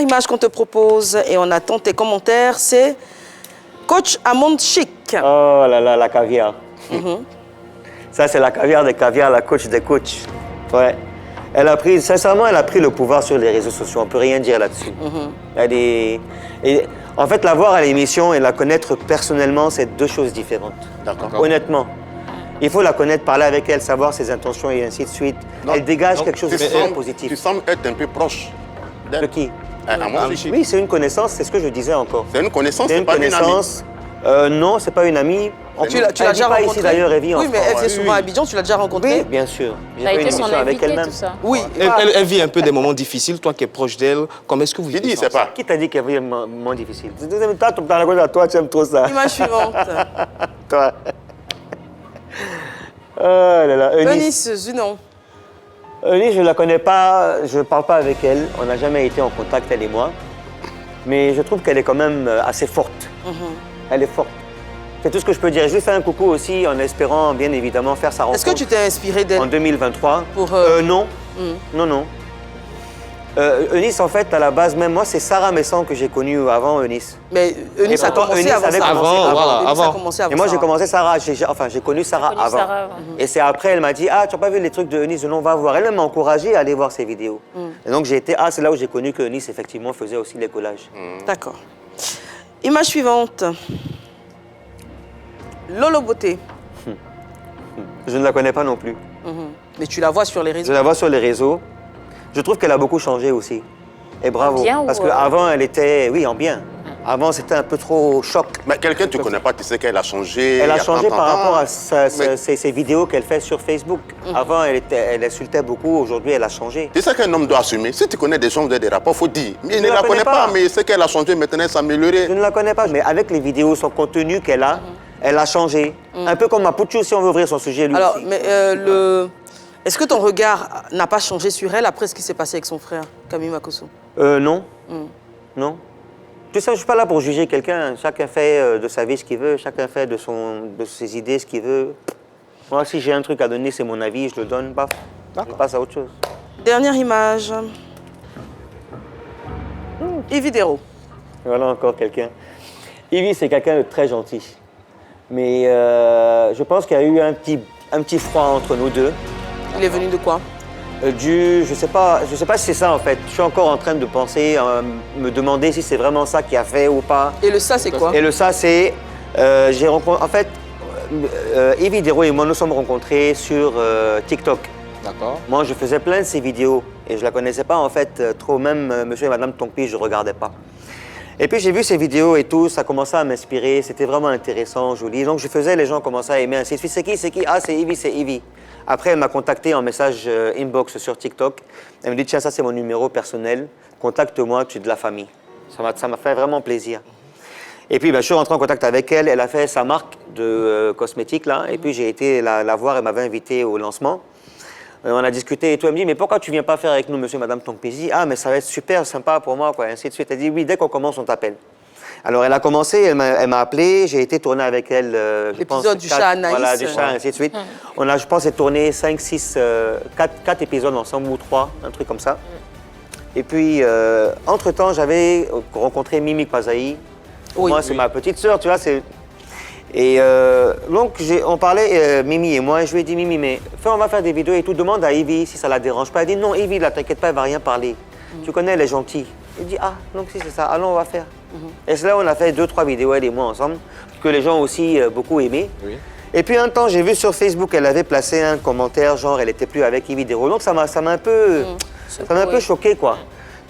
Image qu'on te propose et on attend tes commentaires, c'est Coach à Monde Chic. Oh là là, la caviar. Ça, c'est la caviar des caviars, la coach des coachs. Ouais. Elle a pris, sincèrement, elle a pris le pouvoir sur les réseaux sociaux. On ne peut rien dire là-dessus. Elle est... Et en fait, la voir à l'émission et la connaître personnellement, c'est deux choses différentes. D'accord. Honnêtement. Il faut la connaître, parler avec elle, savoir ses intentions et ainsi de suite. Donc- elle dégage donc, quelque chose de tu très sembles- positif. Tu sembles être un peu proche d'elle. De qui? À moi, Oui, c'est une connaissance, c'est ce que je disais encore. c'est une connaissance, C'est c'est une pas une amie. connaissance. Non, c'est pas une amie. Tu l'as Elle déjà vit pas rencontrée? ici d'ailleurs, elle vit en Oui, mais France. elle vient souvent à Abidjan, tu l'as déjà rencontrée? Oui, bien sûr. J'ai T'as fait une été son émission avec invité, elle-même. tout ça. Oui. Elle vit un peu des moments difficiles, toi qui es proche d'elle. Comment est-ce que vous J'ai dit, vivez c'est ça pas. Qui t'a dit qu'elle vit un moment difficile? Toi, dans la cause à toi, tu aimes trop ça. Image suivante. Toi. Oh là là, Eunice. Eunice Zunon. Eunice, je ne la connais pas, je ne parle pas avec elle. On n'a jamais été en contact, elle et moi. Mais je trouve qu'elle est quand même assez forte. Elle est forte. C'est tout ce que je peux dire. Je lui fais un coucou aussi en espérant, bien évidemment, faire sa rencontre. Est-ce que tu t'es inspiré En d'elle? 2023. Pour, Non. Non, non. Eunice, en fait, à la base, même moi, c'est Sarah Messan que j'ai connue avant Eunice. Mais Eunice Et a pourtant, commencé Eunice avant avait ça. commencé voilà, Eunice a avant. commencé avant Et moi, j'ai ça. commencé Sarah, j'ai connu Sarah connu avant. Sarah avant. Et c'est après, elle m'a dit, ah, tu n'as pas vu les trucs de Eunice, non, on va voir. Elle m'a encouragé à aller voir ses vidéos. Et donc, j'ai été, c'est là où j'ai connu que Eunice, effectivement, faisait aussi les collages. D'accord. Image suivante. Lolo Beauté. Je ne la connais pas non plus. Mais tu la vois sur les Je réseaux. la vois sur les réseaux. Je trouve qu'elle a beaucoup changé aussi. Et bravo. En bien ou, Parce qu'avant, elle était, oui, en bien. Ah. Avant, c'était un peu trop choc. Mais quelqu'un que tu ne connais pas, tu sais qu'elle a changé. Elle il a y changé 30 par ans. rapport à Mais ses vidéos qu'elle fait sur Facebook. Avant, elle insultait beaucoup. Aujourd'hui, elle a changé. tu sais qu'un homme doit assumer. Si tu connais des gens, des rapports, il faut dire. Mais il ne la la connais connaît pas. pas, mais c'est qu'elle a changé, maintenant elle s'est améliorée. Je ne la connais pas, mais avec les vidéos, son contenu qu'elle a, elle a changé. Un peu comme Mapucho, si on veut ouvrir son sujet, lui Alors, aussi. mais est-ce que ton regard n'a pas changé sur elle après ce qui s'est passé avec son frère, Camille Makosso? Non. Non. Tu sais, je ne suis pas là pour juger quelqu'un. Chacun fait de sa vie ce qu'il veut. Chacun fait de ses idées ce qu'il veut. Moi, si j'ai un truc à donner, c'est mon avis, je le donne, paf. Je passe à autre chose. Dernière image. Yves Dero. Voilà encore quelqu'un. Ivy, c'est quelqu'un de très gentil. Mais je pense qu'il y a eu un petit froid entre nous deux. Il est venu de quoi? Je sais pas si c'est ça en fait. Je suis encore en train de penser, me demander si c'est vraiment ça qui a fait ou pas. Et le ça, c'est quoi? Et le ça, c'est, j'ai rencontré, en fait, Yves Dero et moi nous sommes rencontrés sur TikTok. D'accord. Moi, je faisais plein de ses vidéos et je la connaissais pas en fait trop. Même Monsieur et Madame Tongpi, je regardais pas. Et puis j'ai vu ses vidéos et tout, ça commençait à m'inspirer. C'était vraiment intéressant, joli. Donc je faisais, les gens commençaient à aimer ainsi de suite. C'est qui? C'est qui? Ah, c'est Ivy, c'est Ivy. Après, elle m'a contacté en message inbox sur TikTok. Elle me dit, tiens, ça c'est mon numéro personnel. Contacte-moi, tu es de la famille. Ça m'a fait vraiment plaisir. Et puis, je suis rentré en contact avec elle. Elle a fait sa marque de cosmétiques, là. Et puis, j'ai été la voir. Elle m'avait invité au lancement. On a discuté et tout. Elle me dit, mais pourquoi tu ne viens pas faire avec nous, monsieur et madame Tongpesi? Ah, mais ça va être super sympa pour moi, quoi. Et ainsi de suite. Elle dit, oui, dès qu'on commence, on t'appelle. Alors, elle a commencé, elle m'a appelé, j'ai été tourné avec elle, je pense, L'épisode du chat Anaïs. Voilà, du chat, ainsi de suite. On a, je pense, tourné 5, 6, 4 épisodes ensemble, ou 3, un truc comme ça. Et puis, entre-temps, j'avais rencontré Mimi Kwazaï. Oui. Moi, c'est ma petite sœur, tu vois. Et donc, on parlait, Mimi et moi, et je lui ai dit, Mimi, mais on va faire des vidéos et tout, demande à Ivy si ça la dérange pas. Elle dit, non, Ivy, là, t'inquiète pas, elle va rien parler. Tu connais, elle est gentille. Il dit, ah, donc si c'est ça, allons, on va faire. Et c'est là où on a fait 2-3 vidéos, elle et moi, ensemble, que les gens ont aussi beaucoup aimé. Oui. Et puis un temps, j'ai vu sur Facebook, elle avait placé un commentaire, genre, elle était plus avec Ivy Dero. Donc ça m'a un peu choqué, quoi.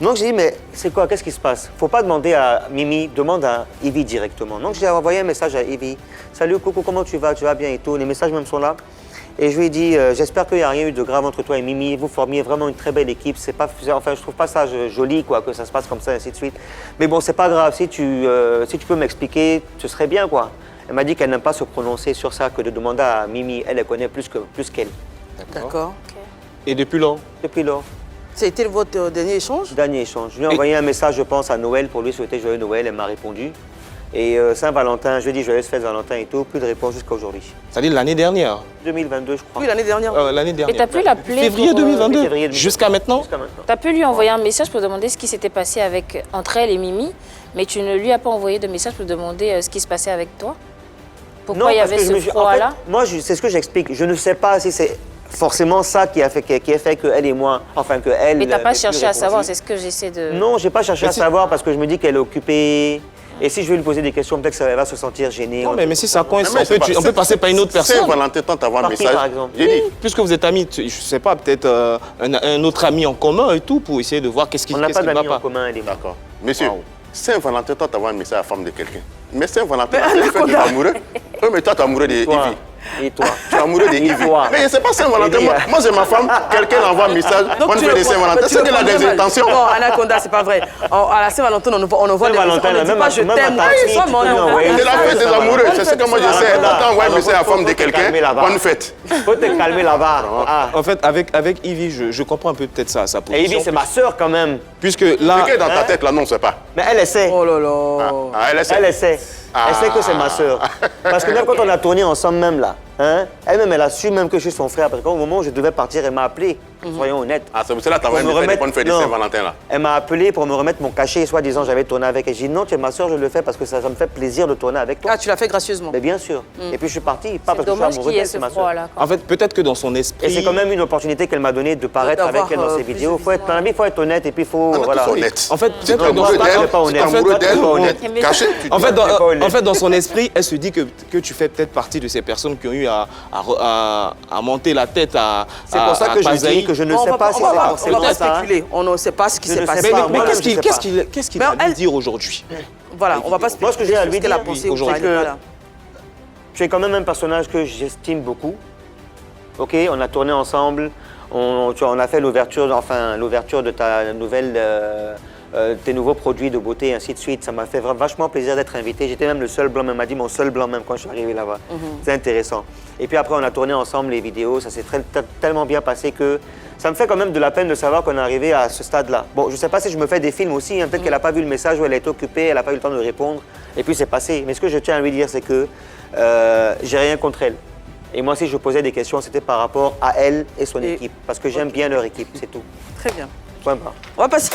Donc j'ai dit, mais c'est quoi, qu'est-ce qui se passe? Faut pas demander à Mimi, demande à Ivy directement. Donc j'ai envoyé un message à Ivy. Salut, coucou, comment tu vas? Tu vas bien et tout. Les messages même sont là. Et je lui ai dit, j'espère qu'il n'y a rien eu de grave entre toi et Mimi. Vous formiez vraiment une très belle équipe. C'est pas, enfin, je trouve pas ça joli, quoi, que ça se passe comme ça, ainsi de suite. Mais bon, c'est pas grave. Si tu peux m'expliquer, ce serait bien, quoi. Elle m'a dit qu'elle n'aime pas se prononcer sur ça, que de demander à Mimi. Elle connaît plus qu'elle. D'accord. Et depuis lors? Depuis lors, C'était votre dernier échange? dernier échange. Je lui ai envoyé un message, je pense, à Noël pour lui souhaiter joyeux Noël. Elle m'a répondu. Et Saint-Valentin, jeudi, joyeuse fête Valentin et tout, plus de réponse jusqu'à aujourd'hui. C'est-à-dire l'année dernière. 2022, je crois. Oui, l'année dernière. L'année dernière. Et t'as pu l'appeler Février pour, 2022. Oui, février 2022. Jusqu'à maintenant. Jusqu'à maintenant. T'as pu lui envoyer un message pour demander ce qui s'était passé entre elle et Mimi, mais tu ne lui as pas envoyé de message pour demander ce qui se passait avec toi? Pourquoi il y parce avait que ce en fait, froid-là? moi, c'est ce que j'explique. Je ne sais pas si c'est forcément ça qui a fait qu'elle et moi, enfin que elle. Mais t'as pas n'ait plus cherché à répondu. savoir, c'est ce que j'essaie de... Non, j'ai pas cherché Mais à si- savoir parce que je me dis qu'elle est occupée. Et si je vais lui poser des questions, peut-être qu'elle va se sentir gênée. Non, mais si ça coince, Mais on c'est peut passer par une autre personne. Saint-Valentin, tente d'avoir un Par qui, message. par exemple? J'ai dit. Puisque vous êtes amis, je sais pas, peut-être un autre ami en commun et tout, pour essayer de voir qu'est-ce qui On ne n'a pas va d'amis en pas. commun, elle et moi. D'accord. Monsieur, Wow. Saint-Valentin, tente d'avoir un message à la femme de quelqu'un. Mais Saint-Valentin, Mais c'est fait, tu es amoureux. Oui, mais toi, tu es amoureux de Toi. Ivy. Et toi? Tu es amoureux de Ivy. Toi. Mais c'est pas Saint-Valentin. Ivy, Moi, j'ai ma femme, quelqu'un envoie un message. On tu fait le des prends- Saint-Valentin. tu C'est le qu'elle a prends des très mal. intentions. Non, Anaconda, c'est pas vrai. À la Saint-Valentin, on envoie des Saint-Valentin, messages. On ne dit même pas à- je même à t'aime. ta Oui, fille, soit tu mon peux lui nom. envoyer C'est la fête des amoureux. C'est ce que moi je sais. Quand on envoie un message à la femme de Faut te calmer quelqu'un, là-bas. bonne fête. Faut te calmer là-bas. Ah. En fait, avec Ivy, je comprends un peu peut-être sa Et position. Ivy, c'est ma sœur quand même. Puisque là, Ce qui est dans ta tête, là, non, c'est pas. Mais elle essaie. Oh là là. Ah, elle essaie. Elle essaie. Elle sait que c'est ma sœur. Parce que même quand on a tourné ensemble même là, hein, elle-même, elle a su même que je suis son frère. Parce qu'au moment où je devais partir, elle m'a appelé. Soyons honnêtes. Ah, c'est là que tu envoies un Pour me message de remettre- bonne fête de non. Saint-Valentin, là. Elle m'a appelé pour me remettre mon cachet, soi-disant j'avais tourné avec elle. J'ai dit non, tu es ma sœur, je le fais parce que ça me fait plaisir de tourner avec toi. Ah, tu l'as fait gracieusement. Mais bien sûr. Et puis je suis parti, pas parce C'est que je suis dommage amoureux qu'il y ait d'elle, ce c'est ma sœur. froid-là. en fait, peut-être que dans son esprit. Et c'est quand même une opportunité qu'elle m'a donnée de paraître D'avoir, avec elle dans ses plus vidéos. de Faut être, dans la vie, il faut être honnête et puis il faut. On est Voilà. tous honnêtes. En fait, Si peut-être tu es que dans amoureux son- d'elle, pas si tu es honnête. amoureux Pas d'elle, honnête. caché, tu En fait, dois- C'est pas honnête. en fait, dans son esprit, elle se dit que tu fais peut-être partie de ces personnes qui ont eu à monter la tête à. C'est pour ça que je Pazaï. dis que je ne On sais va pas si c'est on va forcément pas ça. spéculer. On ne sait pas ce qui Je s'est ne sais passé. pas. Mais Moi, qu'est-ce je sais pas. qu'il Mais a elle- dû dire aujourd'hui? Voilà, on va pas Moi, ce que j'ai à lui ce qu'elle a dire, pensé aujourd'hui, ou pas, voilà. Tu es quand même un personnage que j'estime beaucoup. Ok, on a tourné ensemble, on a fait l'ouverture de ta nouvelle, tes nouveaux produits de beauté et ainsi de suite. Ça m'a fait vachement plaisir d'être invité. J'étais même le seul blanc, elle m'a dit mon seul blanc même quand je suis arrivé là-bas. C'est intéressant. Et puis après, on a tourné ensemble les vidéos. Ça s'est tellement bien passé que ça me fait quand même de la peine de savoir qu'on est arrivé à ce stade-là. Bon, je ne sais pas si je me fais des films aussi. Hein. Peut-être qu'elle n'a pas vu le message ou elle a été occupée, elle n'a pas eu le temps de répondre. Et puis c'est passé. Mais ce que je tiens à lui dire, c'est que j'ai rien contre elle. Et moi, si je posais des questions, c'était par rapport à elle et son Et- équipe. Parce que j'aime bien leur équipe, c'est tout. Très bien. Point barre. On va passer.